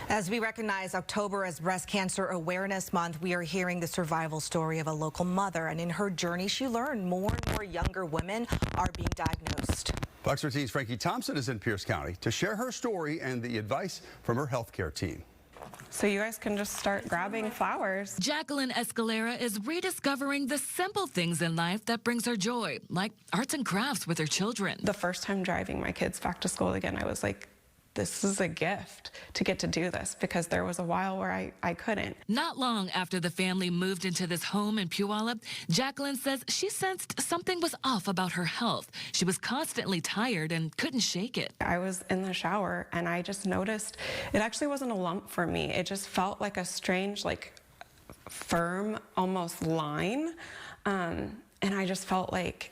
As we recognize October as Breast Cancer Awareness Month, we are hearing the survival story of a local mother. And in her journey, she learned more and more younger women are being diagnosed. Fox 13's Frankie Thompson is in Pierce County to share her story and the advice from her healthcare team. So you guys can just start grabbing flowers. Jacqueline Escalera is rediscovering the simple things in life that brings her joy, like arts and crafts with her children. The first time driving my kids back to school again, I was like, this is a gift to get to do this, because there was a while where I couldn't. Not long after the family moved into this home in Puyallup, Jacqueline says she sensed something was off about her health. She was constantly tired and couldn't shake it. I was in the shower and I just noticed it actually wasn't a lump for me. It just felt like a strange, like firm, almost line. And I just felt like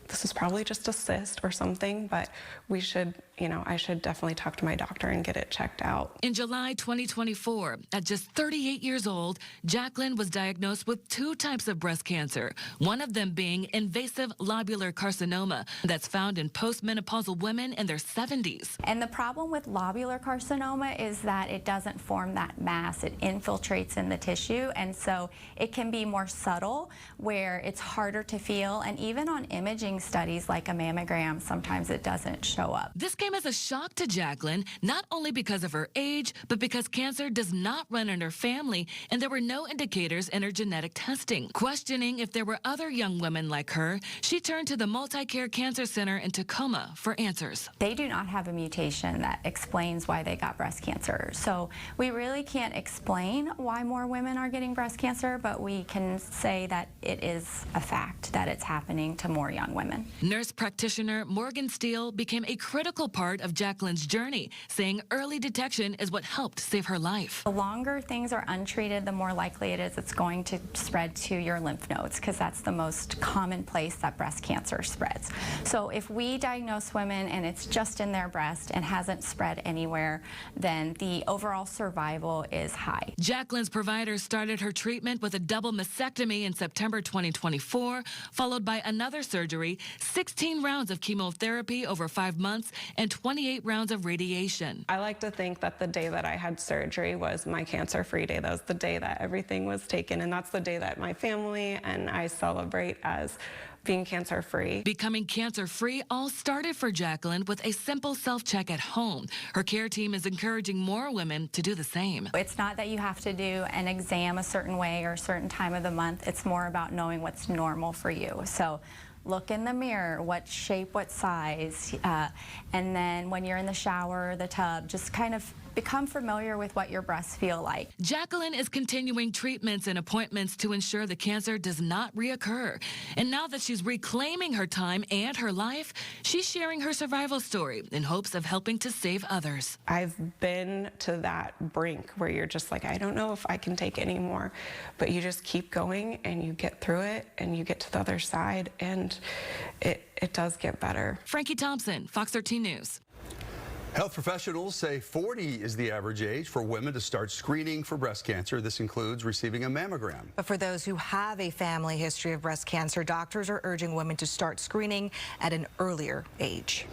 this is probably just a cyst or something, but we should, I should definitely talk to my doctor and get it checked out. In July 2024, at just 38 years old, Jacqueline was diagnosed with 2 types of breast cancer, one of them being invasive lobular carcinoma that's found in postmenopausal women in their 70s. And the problem with lobular carcinoma is that it doesn't form that mass. It infiltrates in the tissue, and so it can be more subtle, where it's harder to feel, and even on imaging studies like a mammogram, sometimes it doesn't show up. This came as a shock to Jacqueline, not only because of her age, but because cancer does not run in her family, and there were no indicators in her genetic testing. Questioning if there were other young women like her, she turned to the Multi-Care Cancer Center in Tacoma for answers. They do not have a mutation that explains why they got breast cancer. So we really can't explain why more women are getting breast cancer, but we can say that it is a fact that it's happening to more young women. Nurse practitioner Morgan Steele became a critical part of Jacqueline's journey, saying early detection is what helped save her life. The longer things are untreated, the more likely it is it's going to spread to your lymph nodes, because that's the most common place that breast cancer spreads. So if we diagnose women and it's just in their breast and hasn't spread anywhere, then the overall survival is high. Jacqueline's providers started her treatment with a double mastectomy in September 2024, followed by another surgery, 16 rounds of chemotherapy over 5 months, and 28 rounds of radiation. I like to think that the day that I had surgery was my cancer-free day. That was the day that everything was taken, and that's the day that my family and I celebrate as being cancer-free. Becoming cancer-free all started for Jacqueline with a simple self-check at home. Her care team is encouraging more women to do the same. It's not that you have to do an exam a certain way or a certain time of the month. It's more about knowing what's normal for you. So look in the mirror, what shape, what size, and then when you're in the shower or the tub, just kind of become familiar with what your breasts feel like. Jacqueline is continuing treatments and appointments to ensure the cancer does not reoccur. And now that she's reclaiming her time and her life, she's sharing her survival story in hopes of helping to save others. I've been to that brink where you're just like, I don't know if I can take any more, but you just keep going and you get through it and you get to the other side, and it does get better. Frankie Thompson, Fox 13 News. Health professionals say 40 is the average age for women to start screening for breast cancer. This includes receiving a mammogram. But for those who have a family history of breast cancer, doctors are urging women to start screening at an earlier age.